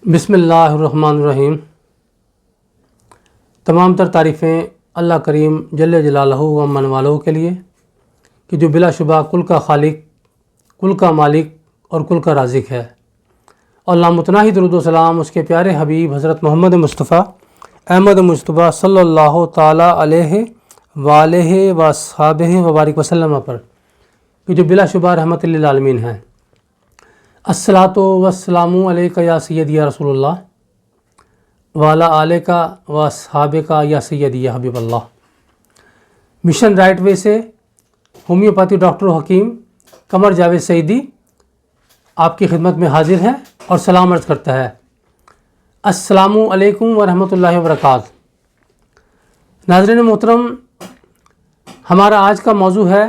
بسم اللہ الرحمن الرحیم۔ تمام تر تعریفیں اللہ کریم جل جلالہ و من والہ کے لیے کہ جو بلا شبہ کل کا خالق، کل کا مالک اور کل کا رازق ہے، اور لامتناہی درود و سلام اس کے پیارے حبیب حضرت محمد مصطفیٰ احمد مصطفیٰ صلی اللہ تعالیٰ علیہ وآلہ واصحابہ وبارک وسلم پر کہ جو بلا شبہ رحمت للعالمین ہیں۔ الصلاۃ والسلام علیک یا سیدی یا رسول اللہ وعلی آلک و اصحابک یا سیدی یا حبیب اللہ۔ مشن رائٹ وے سے ہومیوپیتھی ڈاکٹر حکیم قمر جاوید سعیدی آپ کی خدمت میں حاضر ہے اور سلام عرض کرتا ہے۔ السلام علیکم ورحمۃ اللہ وبرکاتہ۔ ناظرین محترم، ہمارا آج کا موضوع ہے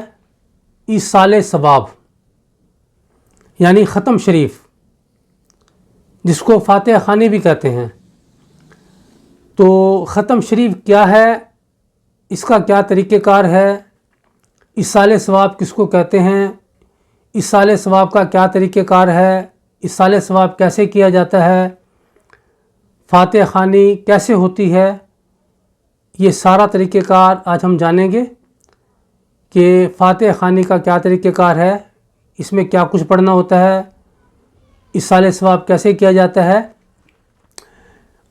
ایصال ثواب، یعنی ختم شریف، جس کو فاتحہ خوانی بھی کہتے ہیں۔ تو ختم شریف کیا ہے، اس کا کیا طریقہ کار ہے، ایصال ثواب کس کو کہتے ہیں، ایصال ثواب کا کیا طریقہ کار ہے، ایصال ثواب کیسے کیا جاتا ہے، فاتحہ خوانی کیسے ہوتی ہے، یہ سارا طریقہ کار آج ہم جانیں گے کہ فاتحہ خوانی کا کیا طریقہ کار ہے، اس میں کیا کچھ پڑھنا ہوتا ہے، ایصال ثواب کیسے کیا جاتا ہے۔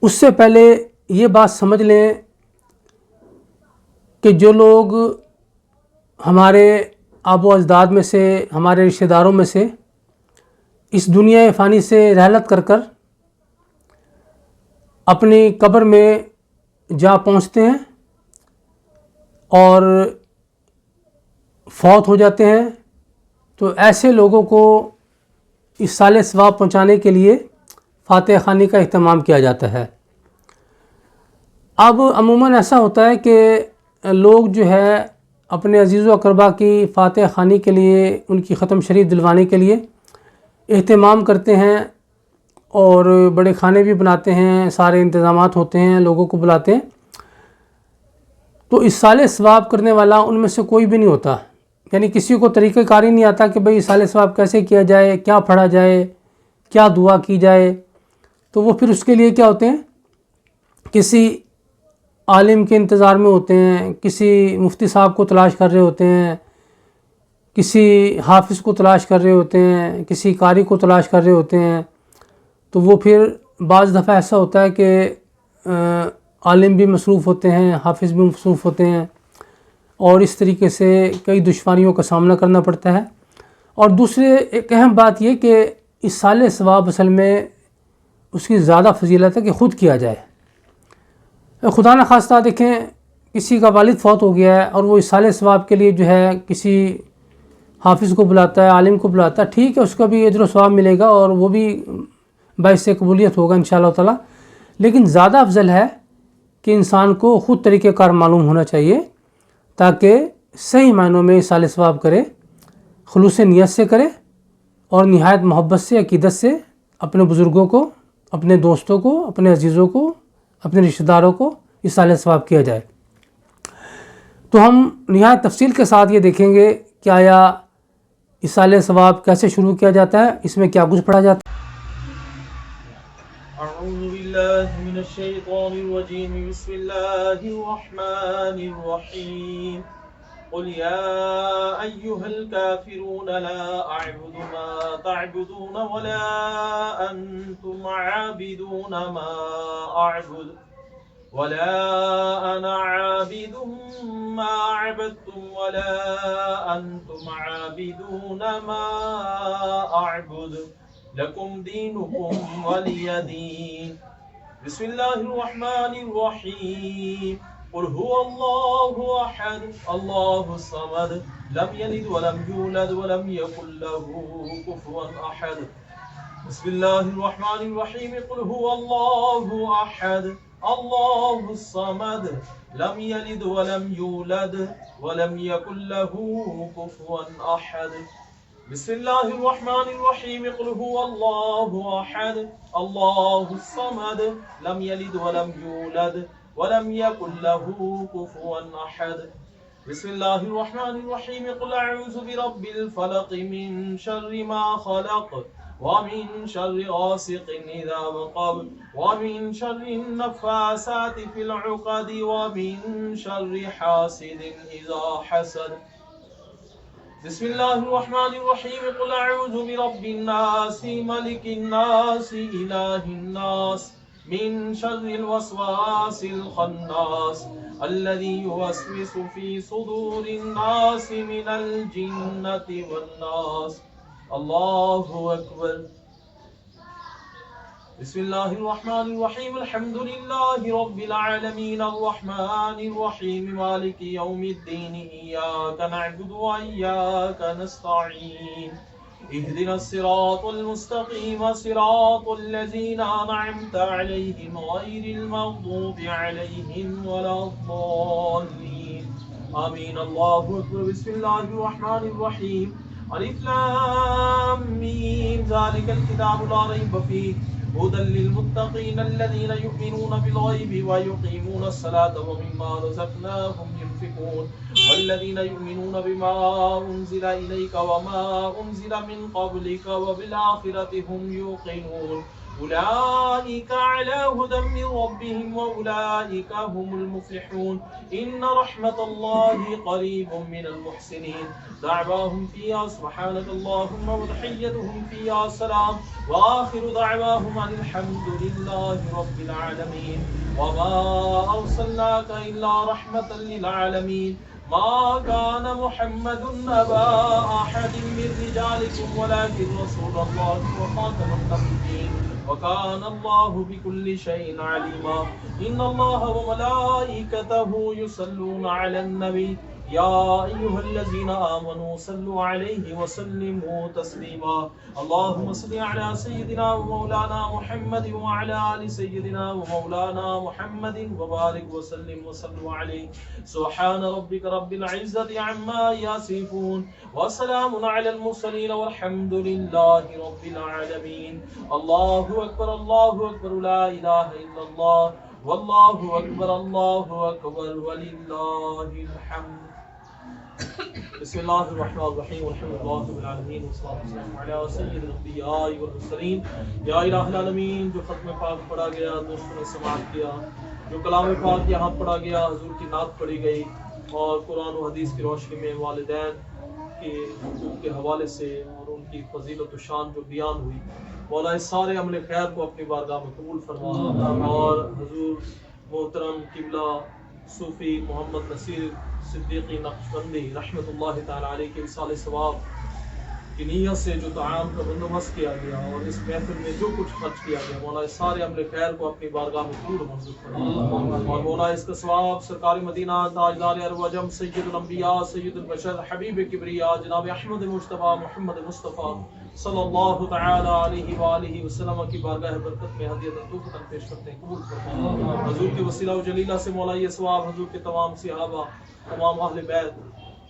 اس سے پہلے یہ بات سمجھ لیں کہ جو لوگ ہمارے آبا و اجداد میں سے، ہمارے رشتہ داروں میں سے اس دنیا فانی سے رحلت کر کر اپنی قبر میں جا پہنچتے ہیں اور فوت ہو جاتے ہیں، تو ایسے لوگوں کو ایصال ثواب پہنچانے کے لیے فاتحہ خوانی کا اہتمام کیا جاتا ہے۔ اب عموماً ایسا ہوتا ہے کہ لوگ جو ہے اپنے عزیز و اقربا کی فاتحہ خوانی کے لیے، ان کی ختم شریف دلوانے کے لیے اہتمام کرتے ہیں اور بڑے کھانے بھی بناتے ہیں، سارے انتظامات ہوتے ہیں، لوگوں کو بلاتے ہیں۔ تو ایصال ثواب کرنے والا ان میں سے کوئی بھی نہیں ہوتا، یعنی کسی کو طریقہ کار ہی نہیں آتا کہ بھئی ایصال ثواب کیسے کیا جائے، کیا پڑھا جائے، کیا دعا کی جائے۔ تو وہ پھر اس کے لیے کیا ہوتے ہیں، کسی عالم کے انتظار میں ہوتے ہیں، کسی مفتی صاحب کو تلاش کر رہے ہوتے ہیں، کسی حافظ کو تلاش کر رہے ہوتے ہیں، کسی قاری کو تلاش کر رہے ہوتے ہیں۔ تو وہ پھر بعض دفعہ ایسا ہوتا ہے کہ عالم بھی مصروف ہوتے ہیں، حافظ بھی مصروف ہوتے ہیں، اور اس طریقے سے کئی دشواریوں کا سامنا کرنا پڑتا ہے۔ اور دوسرے ایک اہم بات یہ کہ ایصال ثواب اصل میں اس کی زیادہ فضیلت ہے کہ خود کیا جائے۔ خدا نخواستہ دیکھیں کسی کا والد فوت ہو گیا ہے اور وہ ایصال ثواب کے لیے جو ہے کسی حافظ کو بلاتا ہے، عالم کو بلاتا ہے، ٹھیک ہے، اس کا بھی اجر و ثواب ملے گا اور وہ بھی باعث قبولیت ہوگا انشاءاللہ تعالی۔ لیکن زیادہ افضل ہے کہ انسان کو خود طریقہ کار معلوم ہونا چاہیے تاکہ صحیح معنوں میں ایصال ثواب کرے، خلوص نیت سے کرے اور نہایت محبت سے، عقیدت سے اپنے بزرگوں کو، اپنے دوستوں کو، اپنے عزیزوں کو، اپنے رشتہ داروں کو ایصال ثواب کیا جائے۔ تو ہم نہایت تفصیل کے ساتھ یہ دیکھیں گے کہ آیا ایصال ثواب کیسے شروع کیا جاتا ہے، اس میں کیا کچھ پڑھا جاتا ہے۔ اعوذ باللہ من الشیطان الرجیم، بسم اللہ الرحمن الرحیم۔ قل یا ایہا الکافرون لا اعبد ما تعبدون ولا انتم عابدون ما اعبد ولا انا عابد ما عبدتم ولا انتم عابدون ما اعبد لکم دینکم ولی دین۔ بسم اللہ الرحمن الرحیم۔ قل هو اللہ احد اللہ الصمد لم یلد ولم یولد ولم یکن له کفوا احد۔ بسم اللہ الرحمن الرحیم۔ قل هو اللہ احد اللہ الصمد لم یلد ولم یولد ولم یکن له کفوا احد۔ بسم اللہ الرحمن الرحیم۔ قل هو اللہ احد اللہ الصمد لم یلد ولم یولد ولم یکن له کفوا احد۔ بسم اللہ الرحمن الرحیم۔ قل اعوذ برب الفلق من شر ما خلق ومن شر غاسق إذا وقب ومن شر النفاثات في العقد ومن شر حاسد إذا حسد. بسم الله الرحمن الرحيم. قل أعوذ برب الناس ملك الناس إله الناس من شر الوسواس الخناس الذي يوسوس في صدور الناس من الجنة والناس. الله أكبر. بسم الله الرحمن الرحيم. الحمد لله رب العالمين الرحمن الرحيم مالك يوم الدين إياك نعبد وإياك نستعين اهدنا الصراط المستقيم صراط الذين أنعمت عليهم غير المغضوب عليهم ولا الضالين آمين. الله أكبر. بسم الله الرحمن الرحيم. ألف لام ميم ذلك الكتاب لا ريب فيه هدى للمتقين الذين يؤمنون بالغيب ويقيمون الصلاة ومما رزقناهم ينفقون والذين يؤمنون بما أنزل إليك وما أنزل من قبلك وبالآخرة هم يوقنون أولئك على هدى من ربهم وأولئك هم المفلحون. إن رحمة الله قريب من المحسنين. دعواهم فيها سبحانك اللهم وتحيتهم فيها سلام وآخر دعواهم أن الحمد لله رب العالمين. وما أرسلناك إلا رحمة للعالمين. ما كان محمد أبا أحد من رجالكم ولكن رسول الله وخاتم النبيين وكان الله بكل شيء عليما. إن الله وملائكته يصلون على النبي يا أيها الذين آمنوا صلوا عليه وسلموا تسليما. اللهم صل على سيدنا ومولانا محمد وعلى آل سيدنا ومولانا محمد وبارك وسلم وصلوا عليه. سبحان ربك رب العزة عما يصفون وسلام على المرسلين والحمد لله رب العالمين. الله أكبر الله أكبر لا إله إلا الله والله أكبر الله أكبر ولله الحمد. بسم الله الرحمن الرحيم. والحمد لله رب العالمين والصلاة والسلام على سيد الأنبياء والمرسلين. یا الہ العالمین، جو ختم پاک پڑھا گیا دوستوں نے سماعت کیا، جو کلام پاک یہاں پڑھا گیا، حضور کی نعت پڑھی گئی اور قرآن و حدیث کی روشنی میں والدین کے حقوق کے حوالے سے اور ان کی فضیلت و شان جو بیان ہوئی، مولا اس سارے عمل خیر کو اپنی بارگاہ میں قبول فرما اور حضور محترم قبلہ صوفی محمد نصیر صدیقی نقشبندی رحمۃ اللہ تعالی علیہ کے وصال ثواب کی نیت سے جو طعام کا بندوبست کیا گیا اور اس محفل میں جو کچھ خرچ کیا گیا، مولا اس سارے عمل خیر کو اپنی بارگاہ میں قبول منظور فرما اور مولا اس کا ثواب سرکار مدینہ تاجدار عرب و عجم سید الانبیاء سید البشر حبیب کبریا جناب احمد مجتبی محمد مصطفیٰ صلی اللہ تعالی علیہ وآلہ وسلم کی بارگاہ برکت میں ہدیۃ تحفۃ پیش کرتے ہیں، قبول فرما حضور کے وسیلہ و جلیلہ سے مولا یہ ثواب حضور کے تمام صحابہ تمام اہل بیت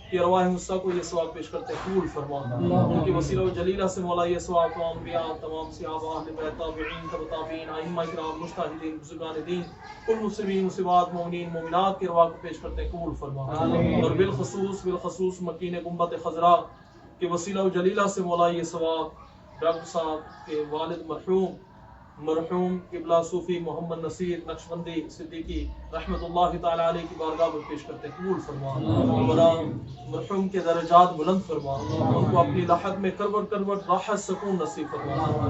کی ارواح مصطفیٰ کو یہ ثواب پیش کرتے ہیں، قبول فرما ان کے وسیلہ و جلیلہ سے مولا یہ ثواب تمام انبیاء تمام صحابہ اہل بیت تابعین تبع تابعین ائمہ کرام مجتہدین بزرگان دین کل مسلمین مسلمات مومنین مومنات کی ارواح کو پیش کرتے ہیں، قبول فرما اور بالخصوص مکین گنبد خضراء کے وسیلہ و جلیلہ سے مولا یہ ثواب ڈاکٹر صاحب کے والد مرحوم قبلہ صوفی محمد نصیر نقشبندی صدیقی رحمۃ اللہ تعالی علیہ کی بارگاہ میں پیش کرتے ہیں، قبول فرما مولا مرحوم کے درجات بلند فرما، ان کو اپنی لاحت میں کروٹ راحت سکون نصیب فرما۔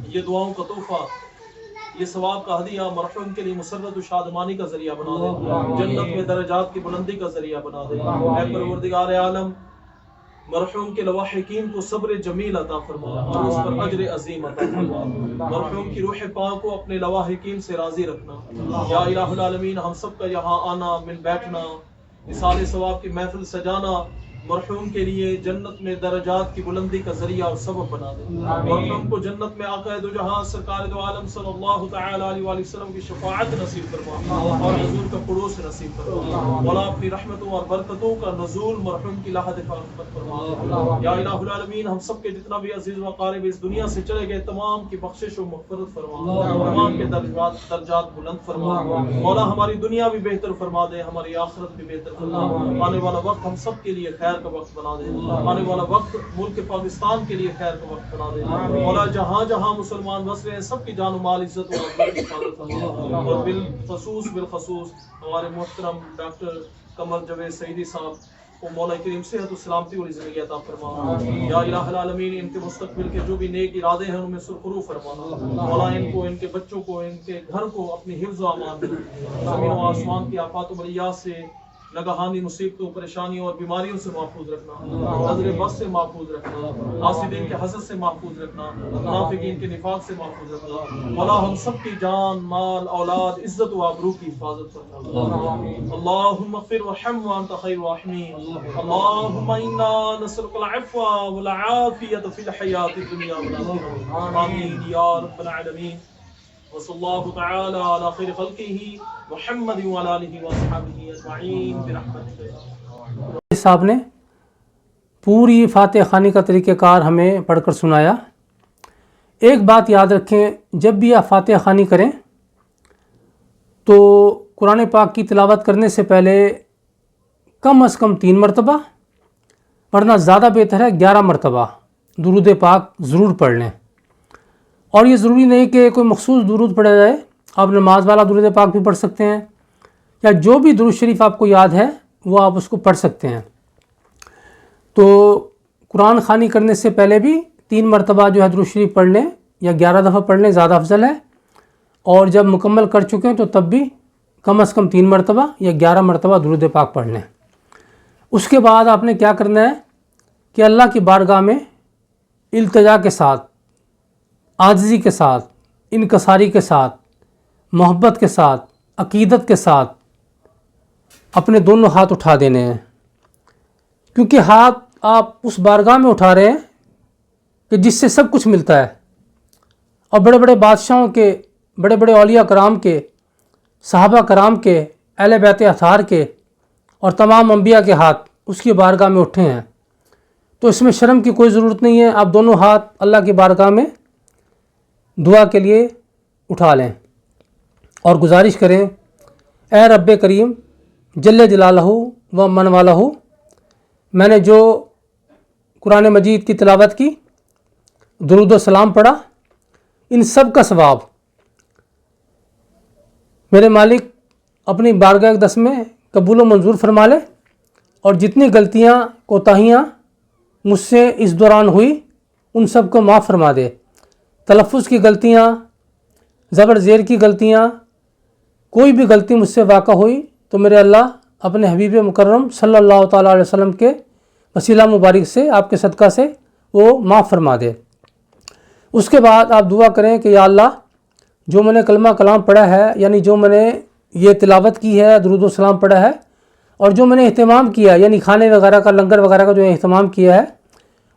یہ دعاؤں کا تحفہ، یہ ثواب کا ہدیہ مرحوم کے لیے مسرت و شادمانی کا ذریعہ بنا دے، جنت میں درجات کی بلندی کا ذریعہ بنا دے۔ اے پروردگار عالم، مرحوم کے لواحقین کو صبر جمیل عطا فرما اور اس پر اجر عظیم عطا فرما۔ مرحوم کی روح پاک کو اپنے لواحقین سے راضی رکھنا۔ یا الہ العالمین، ہم سب کا یہاں آنا، مل بیٹھنا، اصال ثواب کی محفل سجانا مرحوم کے لیے جنت میں درجات کی بلندی کا ذریعہ اور سبب بنا دے۔ مرحوم کو جنت میں آقا دو جہاں سرکار دو عالم صلی اللہ تعالی علیہ وآلہ وسلم کی شفاعت نصیب فرما اور حضور کا پڑوس نصیب فرما۔ مولا اپنی رحمتوں اور برکتوں کا نزول مرحوم کی لحد فرمت فرما۔ یا الہ العالمین، ہم سب کے جتنا بھی عزیز و اقارب اس دنیا سے چلے گئے تمام کی بخشش و مغفرت فرما، تمام کے درجات بلند فرما۔ مولا ہماری دنیا بھی بہتر فرما دے، ہماری آخرت بھی بہتر فرما، آنے والا وقت ہم سب کے لیے خیر خیر کا وقت بنا دے، آنے والا وقت ملک پاکستان کے لیے خیر کا وقت بنا دے مولا، جہاں جہاں مسلمان بس رہے ہیں سب کی جان و مال عزت و عزت کی حفاظت فرما، اور بالخصوص ہمارے محترم ڈاکٹر قمر جاوید سعیدی صاحب کو مولا کریم صحت و سلامتی اور زندگی عطا فرما، یا الہ العالمین ان کے مستقبل کے جو بھی نیک ارادے ہیں ان میں سرخرو فرما مولا، ان کو، ان کے بچوں کو، ان کے گھر کو اپنی حفظ و امان میں، زمین و آسمان کی آفات و بلیات سے، نگہانی مصیبتوں، پریشانیوں اور بیماریوں سے محفوظ رکھنا، نظر بس سے محفوظ رکھنا، حاسدین کے حسد سے محفوظ رکھنا، منافقین کے نفاق سے محفوظ رکھنا مولا، ہم سب کی جان، مال، اولاد، عزت و آبرو کی حفاظت فرما، اللہم اغفر وارحم وانت خیر الراحمین، اللہم انا نسألک العفو والعافیۃ فی الحیاۃ الدنیا والآخرہ، آمین یا رب العالمین، وصلی اللہ تعالی علی خیر خلقہ محمد وعلی آلہ وصحبہ اجمعین برحمتک۔ صاحب نے پوری فاتحہ خوانی کا طریقہ کار ہمیں پڑھ کر سنایا۔ ایک بات یاد رکھیں، جب بھی آپ فاتحہ خوانی کریں تو قرآن پاک کی تلاوت کرنے سے پہلے کم از کم 3 مرتبہ، ورنہ زیادہ بہتر ہے 11 مرتبہ درود پاک ضرور پڑھ لیں۔ اور یہ ضروری نہیں کہ کوئی مخصوص درود پڑھا جائے، آپ نماز والا درود پاک بھی پڑھ سکتے ہیں، یا جو بھی درود شریف آپ کو یاد ہے وہ آپ اس کو پڑھ سکتے ہیں۔ تو قرآن خوانی کرنے سے پہلے بھی 3 مرتبہ جو ہے درود شریف پڑھ لیں، یا 11 دفعہ پڑھ لیں، زیادہ افضل ہے۔ اور جب مکمل کر چکے ہیں تو تب بھی کم از کم 3 مرتبہ یا 11 مرتبہ درود پاک پڑھ لیں۔ اس کے بعد آپ نے کیا کرنا ہے کہ اللہ کی بارگاہ میں التجا کے ساتھ، عاجزی کے ساتھ، انکساری کے ساتھ، محبت کے ساتھ، عقیدت کے ساتھ اپنے دونوں ہاتھ اٹھا دینے ہیں، کیونکہ ہاتھ آپ اس بارگاہ میں اٹھا رہے ہیں کہ جس سے سب کچھ ملتا ہے، اور بڑے بڑے بادشاہوں کے، بڑے بڑے اولیاء کرام کے، صحابہ کرام کے، اہل بیت اطہار کے اور تمام انبیاء کے ہاتھ اس کی بارگاہ میں اٹھے ہیں۔ تو اس میں شرم کی کوئی ضرورت نہیں ہے، آپ دونوں ہاتھ اللہ کی بارگاہ میں دعا کے لیے اٹھا لیں اور گزارش کریں، اے رب کریم جل جلالہ و من والہ، میں نے جو قرآن مجید کی تلاوت کی، درود و سلام پڑھا، ان سب کا ثواب میرے مالک اپنی بارگاہ اقدس میں قبول و منظور فرما لے، اور جتنی غلطیاں، کوتاہیاں مجھ سے اس دوران ہوئی ان سب کو معاف فرما دے۔ تلفظ کی غلطیاں، زبر زیر کی غلطیاں، کوئی بھی غلطی مجھ سے واقع ہوئی تو میرے اللہ اپنے حبیب مکرم صلی اللہ تعالیٰ علیہ وسلم کے وسیلہ مبارک سے، آپ کے صدقہ سے وہ معاف فرما دے۔ اس کے بعد آپ دعا کریں کہ یا اللہ، جو میں نے کلمہ کلام پڑھا ہے، یعنی جو میں نے یہ تلاوت کی ہے، درود و سلام پڑھا ہے، اور جو میں نے اہتمام کیا، یعنی کھانے وغیرہ کا، لنگر وغیرہ کا جو اہتمام کیا ہے،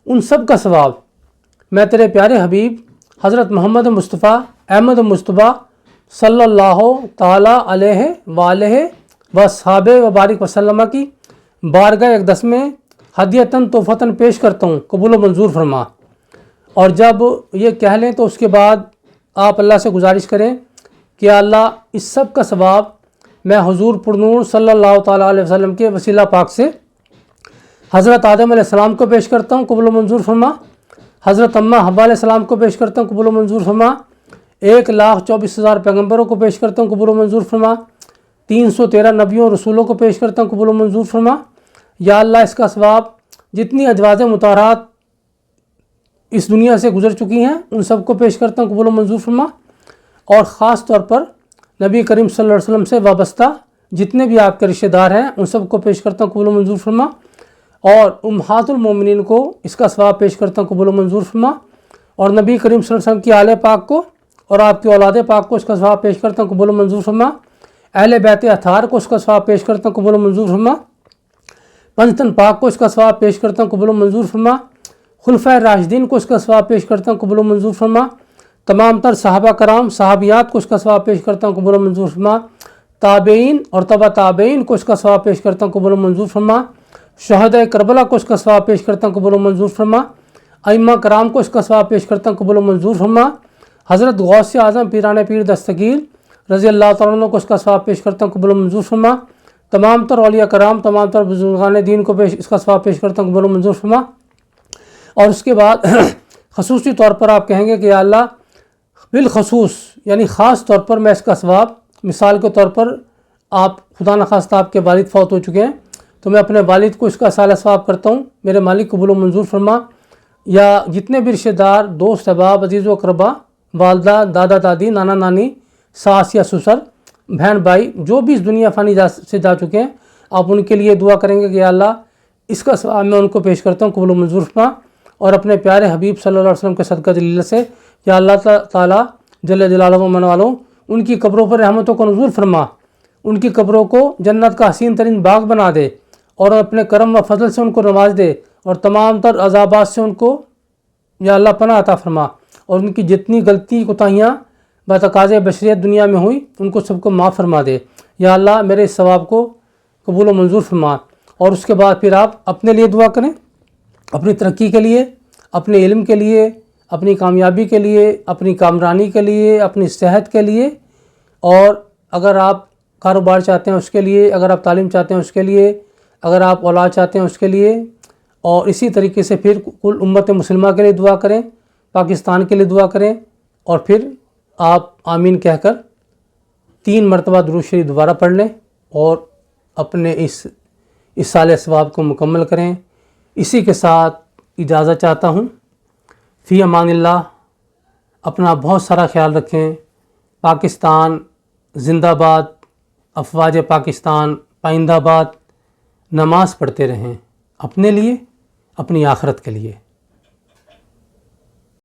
ان سب کا ثواب میں تیرے پیارے حبیب حضرت محمد مصطفیٰ احمد مصطفیٰ صلی اللہ تعالیٰ علیہ وآلہ وصحبہ وبارک وسلم کی بارگاہ اقدس میں ہدیتاً تحفتاً پیش کرتا ہوں، قبول و منظور فرما۔ اور جب یہ کہہ لیں تو اس کے بعد آپ اللہ سے گزارش کریں کہ اللہ، اس سب کا ثواب میں حضور پرنور صلی اللہ تعالیٰ علیہ وسلم کے وسیلہ پاک سے حضرت آدم علیہ السلام کو پیش کرتا ہوں، قبول و منظور فرما۔ حضرت اماں حوا علیہ السلام کو پیش کرتا ہوں، قبول و منظور فرما۔ 1,24,000 پیغمبروں کو پیش کرتا ہوں، قبول و منظور فرما۔ 313 نبیوں رسولوں کو پیش کرتا ہوں، قبول و منظور فرما۔ یا اللہ، اس کا ثواب جتنی ازواج مطہرات اس دنیا سے گزر چکی ہیں ان سب کو پیش کرتا ہوں، قبول و منظور فرما۔ اور خاص طور پر نبی کریم صلی اللہ علیہ وسلم سے وابستہ جتنے بھی آپ کے رشتہ دار ہیں ان سب کو پیش کرتا ہوں، قبول و منظور فرما۔ اور امہات المومنین کو اس کا ثواب پیش کرتا ہوں، قبول و منظور فرما۔ اور نبی کریم صلی اللہ علیہ وسلم کی آل پاک کو اور آپ کی اولاد پاک کو اس کا ثواب پیش کرتا ہوں، قبول و منظور فرما۔ اہل بیت اطہار کو اس کا ثواب پیش کرتا ہوں، قبول و منظور فرما۔ پنجتن پاک کو اس کا ثواب پیش کرتا ہوں، قبول و منظور فرما۔ خلفۂ راشدین کو اس کا ثواب پیش کرتا ہوں، قبول و منظور فرما۔ تمام تر صحابہ کرام، صحابیات کو اس کا ثواب پیش کرتا ہوں، قبول و منظور فرما۔ تابعین اور تبع تابعین کو اس کا ثواب پیش کرتا ہوں، قبول و منظور فرما۔ شہداء کربلا کو اس کا ثواب پیش کرتا ہوں، قبول و منظور فرما۔ ائمہ کرام کو اس کا ثواب پیش کرتا ہوں، قبول و منظور فرما۔ حضرت غوث اعظم پیران پیر دستگیر رضی اللہ تعالیٰ عنہ کو اس کا ثواب پیش کرتا ہوں، قبول و منظور فرما۔ تمام تر اولیاء کرام، تمام تر بزرگان دین کو اس کا ثواب پیش کرتا ہوں، قبول و منظور فرما۔ اور اس کے بعد خصوصی طور پر آپ کہیں گے کہ یا اللہ بالخصوص یعنی خاص طور پر میں اس کا ثواب، مثال کے طور پر آپ خدا نخواستہ آپ کے والد فوت ہو چکے ہیں تو میں اپنے والد کو اس کا سالہ ثواب کرتا ہوں، میرے مالک قبول و منظور فرما۔ یا جتنے بھی رشتہ دار، دوست احباب، عزیز و اقربا، والدہ، دادا دادی، نانا نانی، ساس یا سسر، بہن بھائی، جو بھی اس دنیا فانی سے جا چکے ہیں، آپ ان کے لیے دعا کریں گے کہ یا اللہ اس کا ثواب میں ان کو پیش کرتا ہوں، قبول و منظور فرما۔ اور اپنے پیارے حبیب صلی اللہ علیہ وسلم کے صدقہ جلیلہ سے یا اللہ تعالیٰ جل جلالہ و من والوں ان کی قبروں پر رحمتوں کو نزول فرما، ان کی قبروں کو جنت کا حسین ترین باغ بنا دے، اور اپنے کرم و فضل سے ان کو نواز دے، اور تمام تر عذابات سے ان کو یا اللہ پناہ عطا فرما، اور ان کی جتنی غلطی کوتاہیاں بتقاضے بشریت دنیا میں ہوئی ان کو سب کو معاف فرما دے۔ یا اللہ میرے اس ثواب کو قبول و منظور فرما۔ اور اس کے بعد پھر آپ اپنے لیے دعا کریں، اپنی ترقی کے لیے، اپنے علم کے لیے، اپنی کامیابی کے لیے، اپنی کامرانی کے لیے، اپنی صحت کے لیے، اور اگر آپ کاروبار چاہتے ہیں اس کے لیے، اگر آپ تعلیم چاہتے ہیں اس کے لیے، اگر آپ اولاد چاہتے ہیں اس کے لیے، اور اسی طریقے سے پھر کل امت مسلمہ کے لیے دعا کریں، پاکستان کے لیے دعا کریں، اور پھر آپ آمین کہہ کر 3 مرتبہ درود شریف دوبارہ پڑھ لیں اور اپنے اس سال ثواب کو مکمل کریں۔ اسی کے ساتھ اجازت چاہتا ہوں، فی امان اللہ، اپنا بہت سارا خیال رکھیں۔ پاکستان زندہ باد، افواج پاکستان پائندہ باد۔ نماز پڑھتے رہیں اپنے لیے، اپنی آخرت کے لیے۔